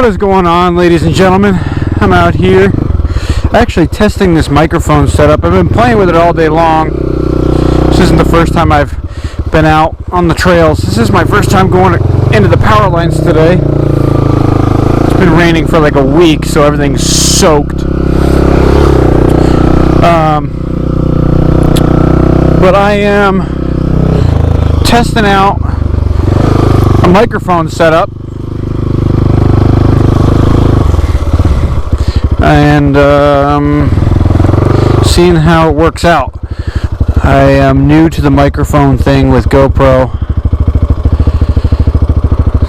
What is going on, ladies and gentlemen? I'm out here actually testing this microphone setup. I've been playing with it all day long. This isn't the first time I've been out on the trails. This is my first time going into the power lines today. It's been raining for like a week, so everything's soaked. But I am testing out a microphone setup and seeing how it works out. I am new to the microphone thing with GoPro,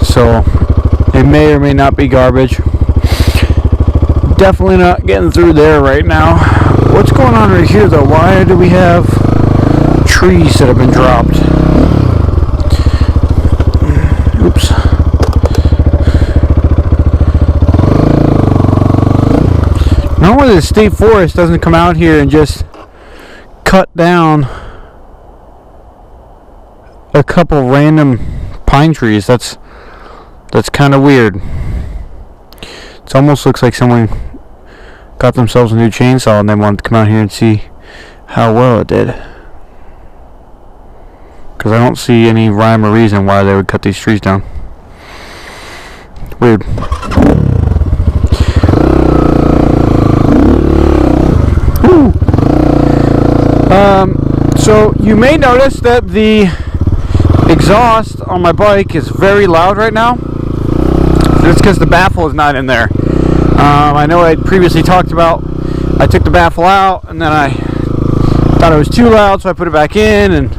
so it may or may not be garbage. Definitely not getting through there right now. What's going on right here though? Why do we have trees that have been dropped? Oops. Normally the state forest doesn't come out here and just cut down a couple random pine trees. That's kind of weird. It almost looks like someone got themselves a new chainsaw and they wanted to come out here and see how well it did. Because I don't see any rhyme or reason why they would cut these trees down. Weird. So you may notice that the exhaust on my bike is very loud right now. It's because the baffle is not in there. I know I had previously talked about I took the baffle out and then I thought it was too loud, so I put it back in, and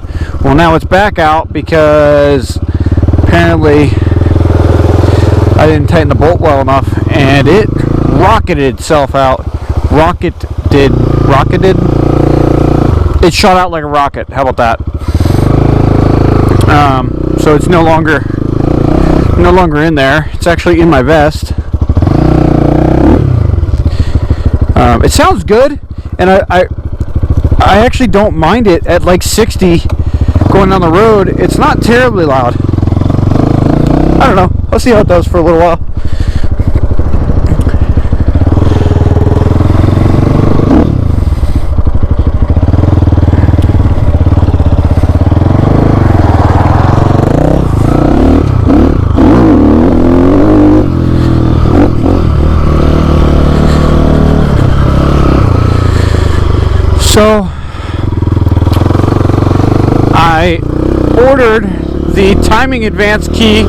well, now it's back out because apparently I didn't tighten the bolt well enough and it rocketed itself out. Rocketed. It shot out like a rocket. How about that? So it's no longer in there. It's actually in my vest. It sounds good, and I actually don't mind it at like 60 going down the road. It's not terribly loud. I don't know. I'll see how it does for a little while. So I ordered the timing advance key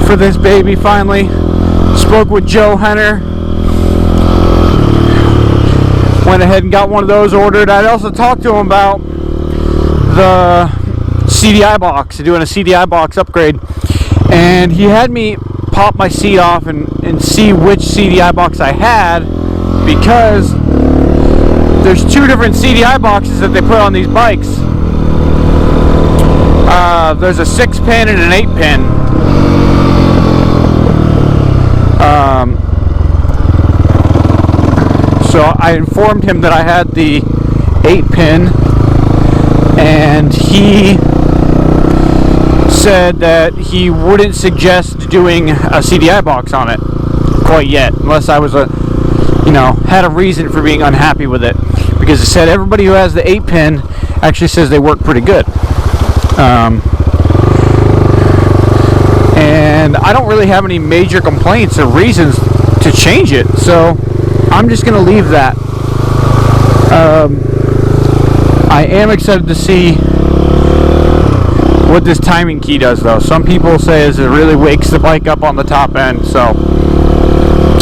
for this baby finally. Spoke with Joe Henner. Went ahead and got one of those ordered. I also talked to him about the CDI box, doing a CDI box upgrade. And he had me pop my seat off and see which CDI box I had, because there's two different CDI boxes that they put on these bikes. There's a 6-pin and an 8-pin. So I informed him that I had the 8-pin, and he said that he wouldn't suggest doing a CDI box on it quite yet, unless I was had a reason for being unhappy with it, because it said everybody who has the 8-pin actually says they work pretty good. And I don't really have any major complaints or reasons to change it, so I'm just going to leave that. I am excited to see what this timing key does, though. Some people say it really wakes the bike up on the top end, so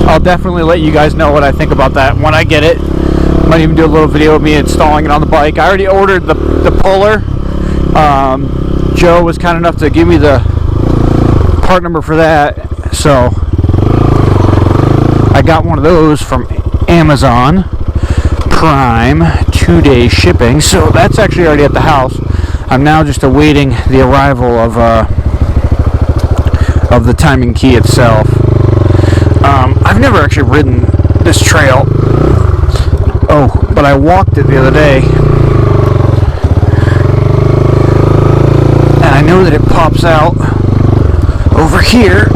I'll definitely let you guys know what I think about that when I get it. Might even do a little video of me installing it on the bike. I already ordered the puller. Joe was kind enough to give me the part number for that, so I got one of those from Amazon Prime, 2-day shipping, so that's actually already at the house. I'm now just awaiting the arrival of the timing key itself. I've never actually ridden this trail. Oh, but I walked it the other day. And I know that it pops out over here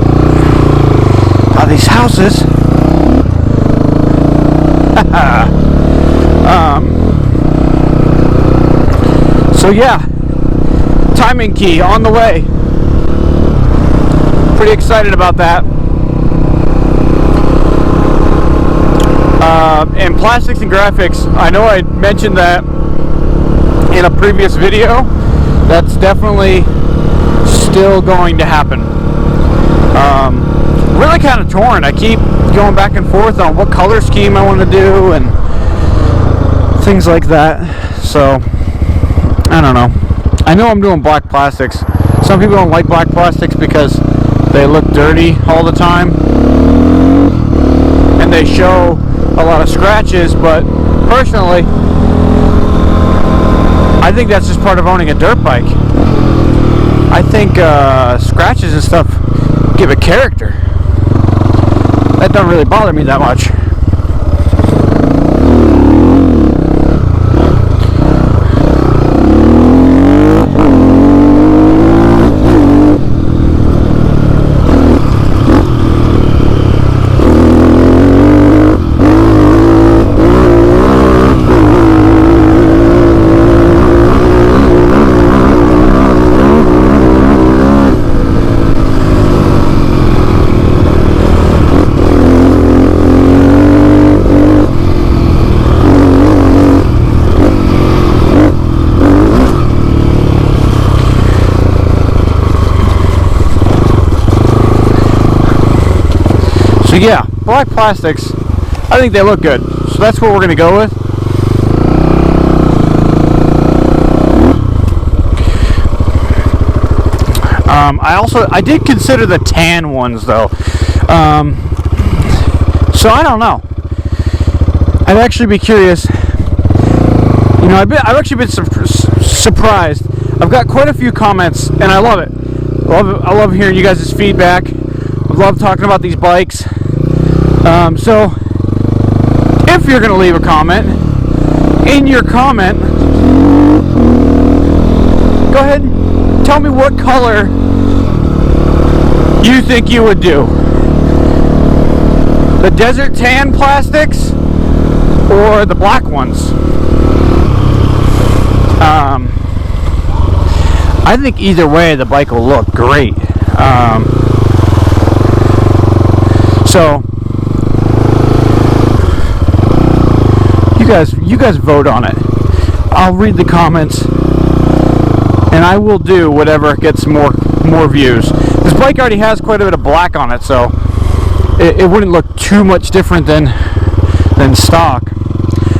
by these houses. So yeah, timing key on the way. Pretty excited about that. And plastics and graphics, I know I mentioned that in a previous video. That's definitely still going to happen. Really kind of torn. I keep going back and forth on what color scheme I want to do and things like that. So I don't know. I know I'm doing black plastics. Some people don't like black plastics because they look dirty all the time and they show a lot of scratches, but personally I think that's just part of owning a dirt bike. I think scratches and stuff give it character. That don't really bother me that much. So yeah, black plastics, I think they look good. So that's what we're going to go with. I did consider the tan ones though. So I don't know. I'd actually be curious. You know, I've actually been surprised. I've got quite a few comments, and I love it. I love hearing you guys' feedback. I love talking about these bikes. So if you're going to leave a comment, in your comment, go ahead and tell me what color you think you would do. The desert tan plastics or the black ones. I think either way the bike will look great. So you guys vote on it. I'll read the comments and I will do whatever gets more views. This bike already has quite a bit of black on it, so it wouldn't look too much different than stock.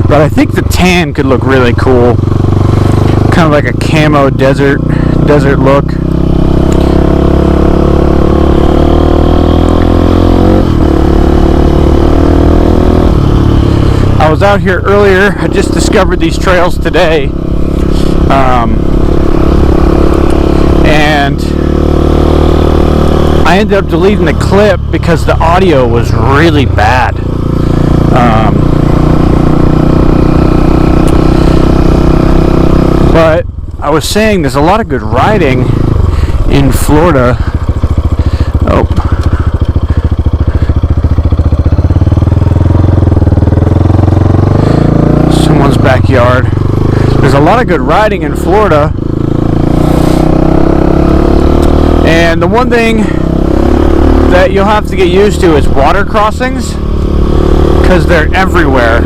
But I think the tan could look really cool, kind of like a camo desert look. I was out here earlier. I just discovered these trails today, and I ended up deleting the clip because the audio was really bad. But I was saying there's a lot of good riding in Florida. Oh. Someone's backyard. There's a lot of good riding in Florida. And the one thing that you'll have to get used to is water crossings, because they're everywhere.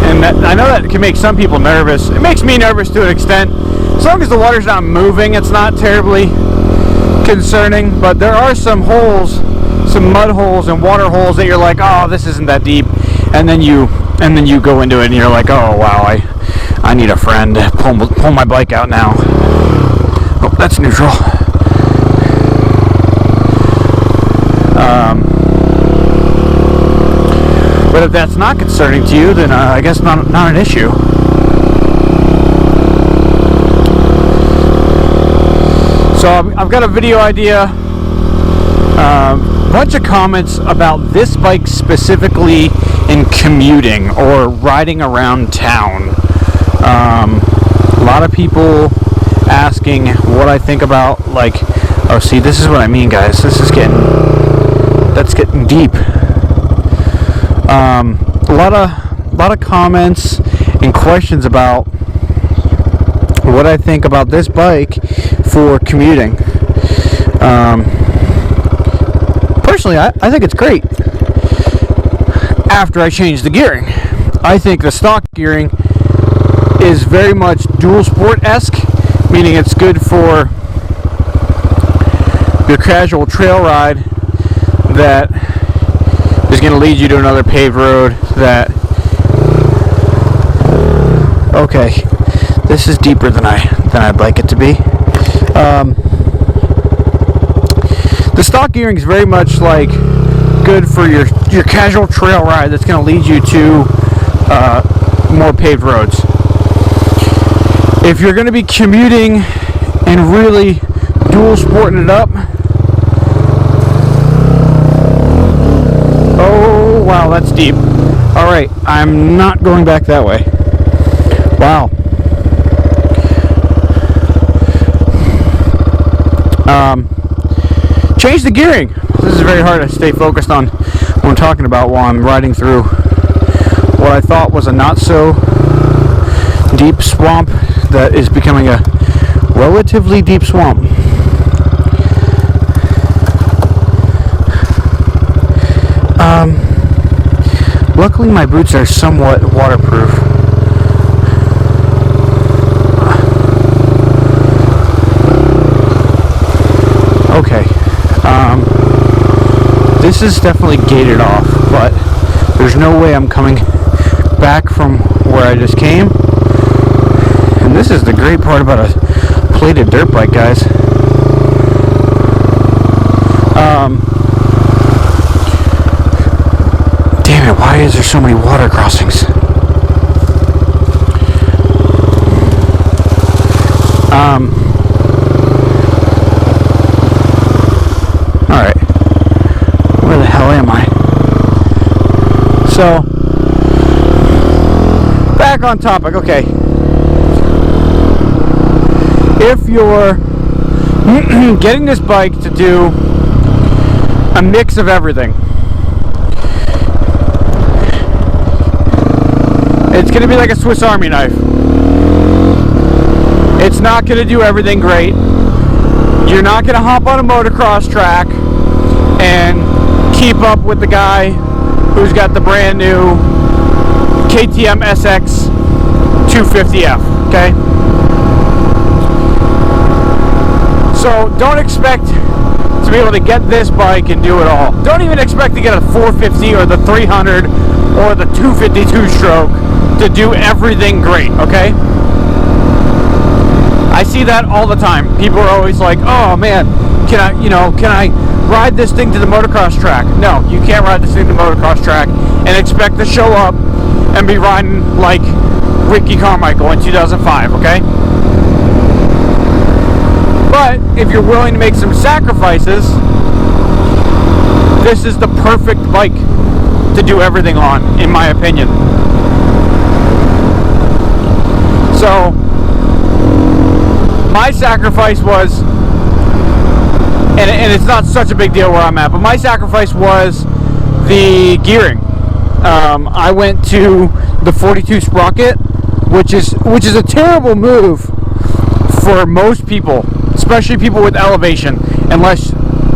And I know that can make some people nervous. It makes me nervous to an extent. As long as the water's not moving, it's not terribly concerning. But there are some holes, some mud holes and water holes that you're like, oh, this isn't that deep, and then you go into it and you're like, oh wow, I need a friend. Pull my bike out now. Oh, that's neutral. But if that's not concerning to you, then I guess not an issue. So I've got a video idea. Bunch of comments about this bike specifically in commuting or riding around town. A lot of people asking what I think about, like, oh, see, this is what I mean, guys. That's getting deep. A lot of comments and questions about what I think about this bike for commuting. Personally, I think it's great. After I changed the gearing, I think the stock gearing is very much dual sport-esque, meaning it's good for your casual trail ride that is going to lead you to another paved road that, okay, this is deeper than I'd like it to be. The stock gearing is very much like good for your casual trail ride that's going to lead you to more paved roads. If you're going to be commuting and really dual sporting it up, oh wow, that's deep. All right, I'm not going back that way. Wow. Change the gearing. This is very hard to stay focused on what I'm talking about while I'm riding through what I thought was a not so deep swamp that is becoming a relatively deep swamp. Luckily my boots are somewhat waterproof. Okay. This is definitely gated off, but there's no way I'm coming back from where I just came. And this is the great part about a plated dirt bike, guys. Damn it, why is there so many water crossings? Alright. Where the hell am I? So, back on topic, okay. If you're getting this bike to do a mix of everything, it's going to be like a Swiss Army knife. It's not going to do everything great. You're not going to hop on a motocross track and keep up with the guy who's got the brand new KTM SX 250F, okay? So don't expect to be able to get this bike and do it all. Don't even expect to get a 450 or the 300 or the 252 stroke to do everything great, okay? I see that all the time. People are always like, oh man, can I ride this thing to the motocross track? No, you can't ride this thing to the motocross track and expect to show up and be riding like Ricky Carmichael in 2005, okay? But if you're willing to make some sacrifices, this is the perfect bike to do everything on, in my opinion. So, my sacrifice was, and it's not such a big deal where I'm at, but my sacrifice was the gearing. I went to the 42 sprocket, which is a terrible move for most people, especially people with elevation, unless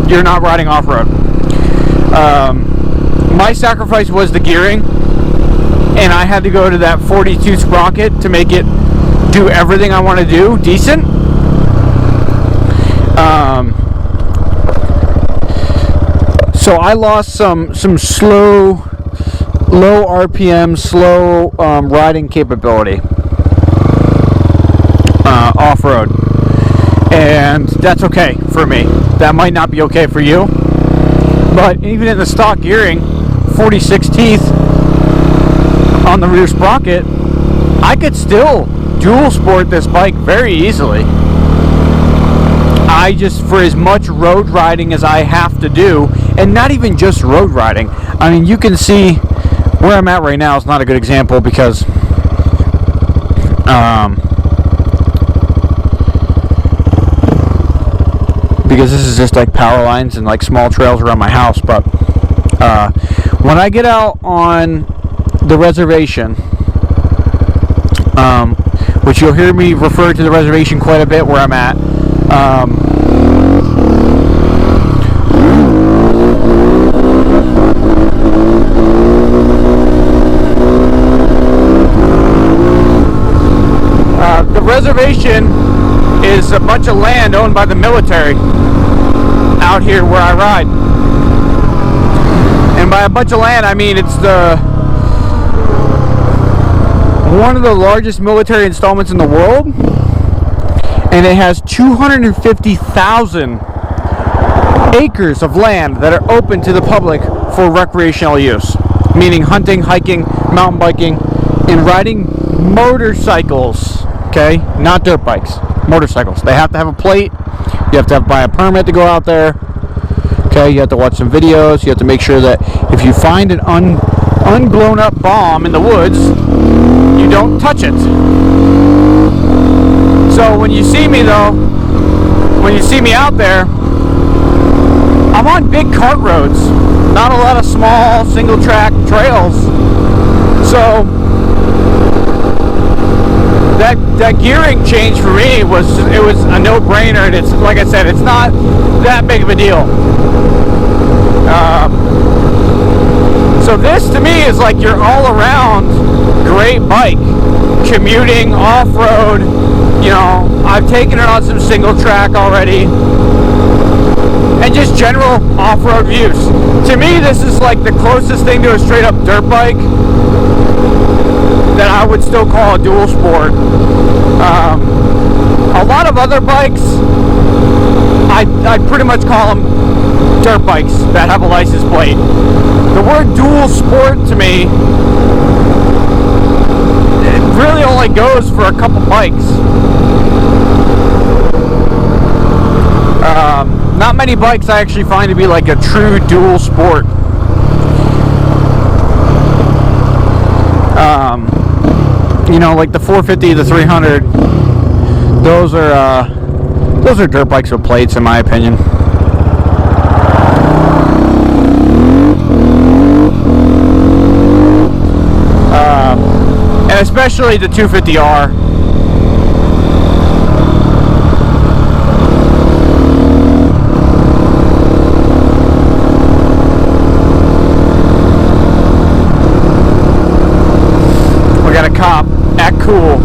you're not riding off-road. My sacrifice was the gearing, and I had to go to that 42 sprocket to make it do everything I want to do decent. So I lost some slow, low RPM, slow riding capability off-road, and that's okay for me. That might not be okay for you, but even in the stock gearing, 46 teeth on the rear sprocket, I could still dual sport this bike very easily. I just, for as much road riding as I have to do, and not even just road riding, I mean, you can see where I'm at right now is not a good example because because this is just like power lines and like small trails around my house. But when I get out on the reservation, which you'll hear me refer to the reservation quite a bit where I'm at, the reservation is a bunch of land owned by the military out here where I ride. And by a bunch of land, I mean it's one of the largest military installments in the world, and it has 250,000 acres of land that are open to the public for recreational use, meaning hunting, hiking, mountain biking, and riding motorcycles. Okay, not dirt bikes, motorcycles. They have to have a plate. You have to buy a permit to go out there. Okay, you have to watch some videos. You have to make sure that if you find an unblown up bomb in the woods, you don't touch it. So when you see me though, when you see me out there, I'm on big cart roads, not a lot of small single track trails. So that gearing change for me was a no-brainer, and it's like I said, it's not that big of a deal. So this to me is like your all-around great bike, commuting, off-road. You know, I've taken it on some single track already, and just general off-road use. To me, this is like the closest thing to a straight-up dirt bike that I would still call a dual sport. A lot of other bikes, I'd pretty much call them dirt bikes that have a license plate. The word dual sport to me, it really only goes for a couple bikes. Not many bikes I actually find to be like a true dual sport. You know, like the 450, the 300, those are dirt bikes with plates, in my opinion. And especially the 250R. We got a cop. Act cool.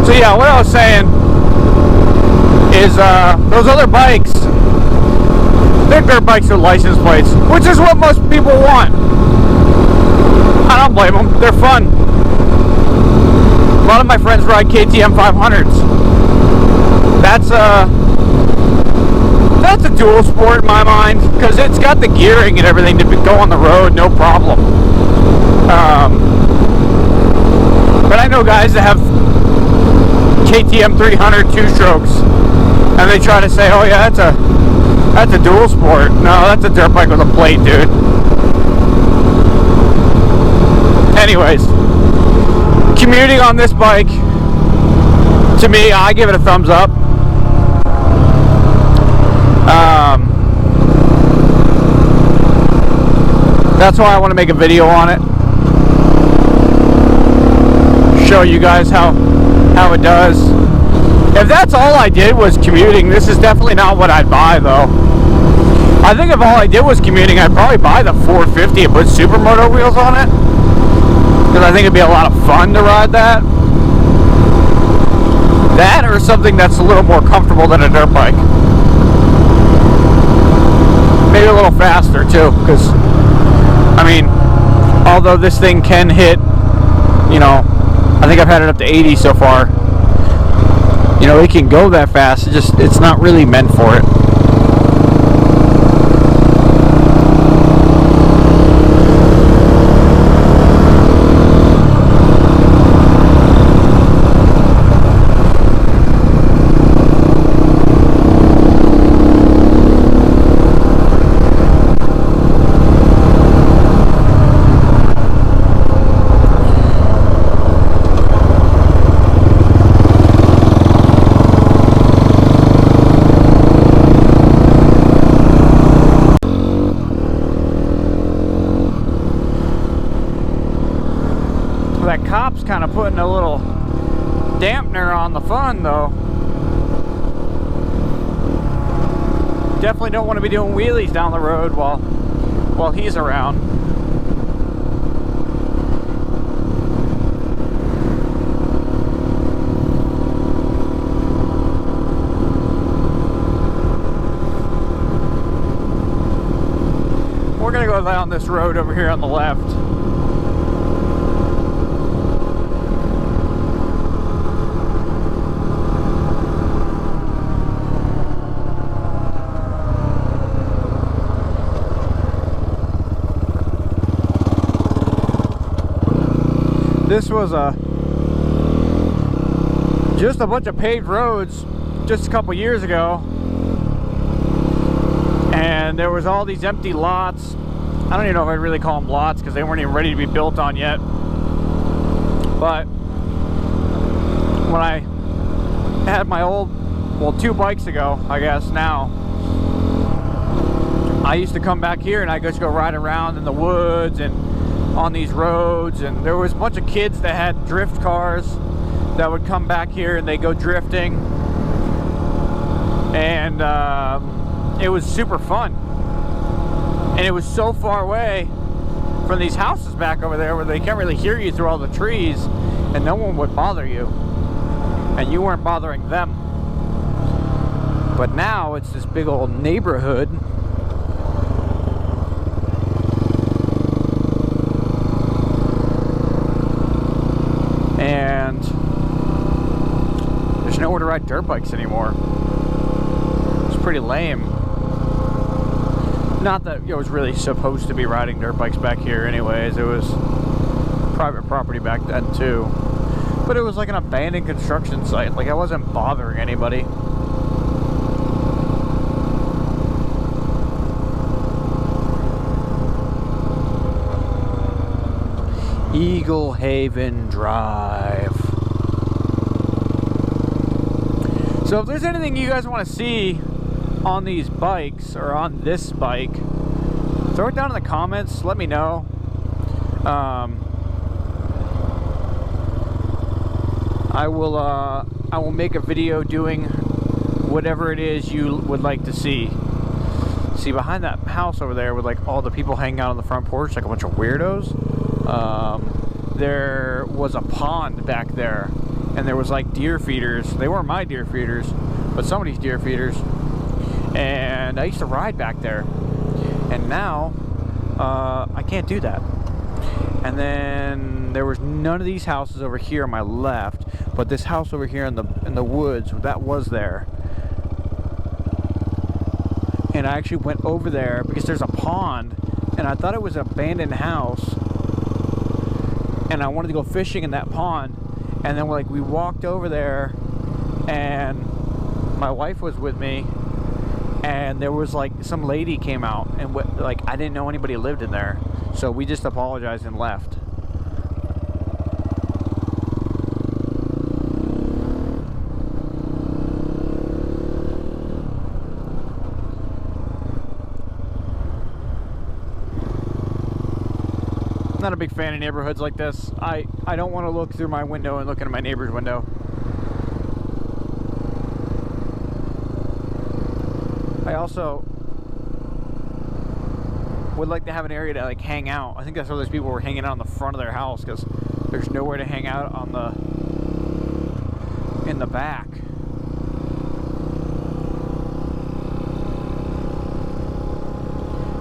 So yeah, what I was saying is those other bikes, they're dirt bikes with license plates, which is what most people want. I don't blame them. They're fun. A lot of my friends ride KTM 500s. That's a dual sport in my mind, because it's got the gearing and everything to go on the road, no problem. But I know guys that have KTM 300 two-strokes, and they try to say, oh yeah, that's a dual sport. No, that's a dirt bike with a plate, dude. Anyways, commuting on this bike, to me, I give it a thumbs up. That's why I want to make a video on it, show you guys how it does. If that's all I did was commuting, this is definitely not what I'd buy though. I think if all I did was commuting, I'd probably buy the 450 and put supermoto wheels on it, because I think it'd be a lot of fun to ride that. That or something that's a little more comfortable than a dirt bike. Maybe a little faster too, because I mean, although this thing can hit, you know, I think I've had it up to 80 so far. You know, it can go that fast. It's not really meant for it. dampener on the fun, though. Definitely don't want to be doing wheelies down the road while he's around. We're gonna go down this road over here on the left. This was just a bunch of paved roads just a couple years ago, and there was all these empty lots. I don't even know if I'd really call them lots because they weren't even ready to be built on yet. But when I had my old, well, 2 bikes ago, I guess now, I used to come back here and I just go ride around in the woods and on these roads, and there was a bunch of kids that had drift cars that would come back here and they go drifting, and it was super fun. And it was so far away from these houses back over there where they can't really hear you through all the trees, and no one would bother you, and you weren't bothering them. But now it's this big old neighborhood. And there's nowhere to ride dirt bikes anymore. It's pretty lame. Not that it was really supposed to be riding dirt bikes back here anyways. It was private property back then too. But it was like an abandoned construction site. Like, I wasn't bothering anybody. Eagle Haven Drive. So if there's anything you guys want to see on these bikes, or on this bike, throw it down in the comments. Let me know. I will make a video doing whatever it is you would like to see. See, behind that house over there with like all the people hanging out on the front porch like a bunch of weirdos, there was a pond back there, and there was like deer feeders. They weren't my deer feeders, but somebody's deer feeders. And I used to ride back there, and now I can't do that. And then there was none of these houses over here on my left, but this house over here in the woods, that was there. And I actually went over there because there's a pond, and I thought it was an abandoned house, and I wanted to go fishing in that pond. And then we walked over there, and my wife was with me, and there was like some lady came out, and like I didn't know anybody lived in there, so we just apologized and left. Not a big fan of neighborhoods like this. I don't want to look through my window and look into my neighbor's window. I also would like to have an area to like hang out. I think that's why those people were hanging out on the front of their house, because there's nowhere to hang out in the back.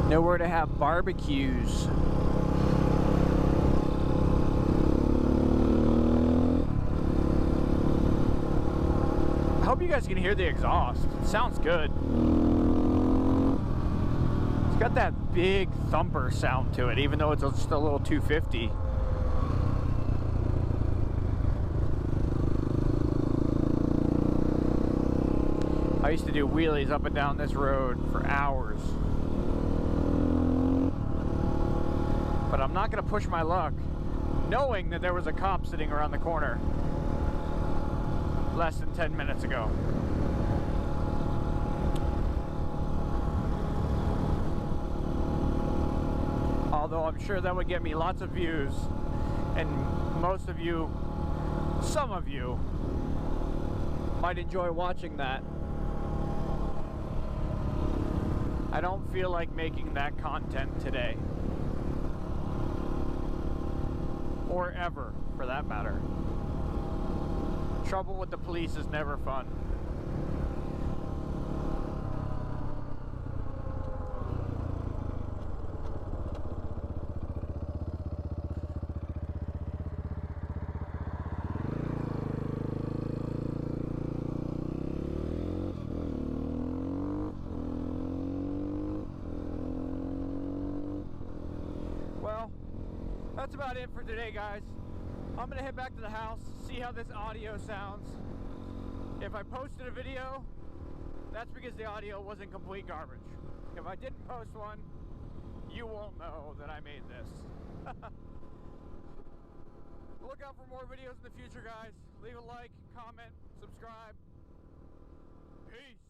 Nowhere to have barbecues. I hope you guys can hear the exhaust. It sounds good. It's got that big thumper sound to it, even though it's just a little 250. I used to do wheelies up and down this road for hours. But I'm not going to push my luck, knowing that there was a cop sitting around the corner less than 10 minutes ago. Although I'm sure that would get me lots of views, and most of you some of you might enjoy watching that. I don't feel like making that content today. Or ever, for that matter. Trouble with the police is never fun. That's about it for today, guys. I'm gonna head back to the house, see how this audio sounds. If I posted a video, that's because the audio wasn't complete garbage. If I didn't post one, you won't know that I made this. Look out for more videos in the future, guys. Leave a like, comment, subscribe. Peace.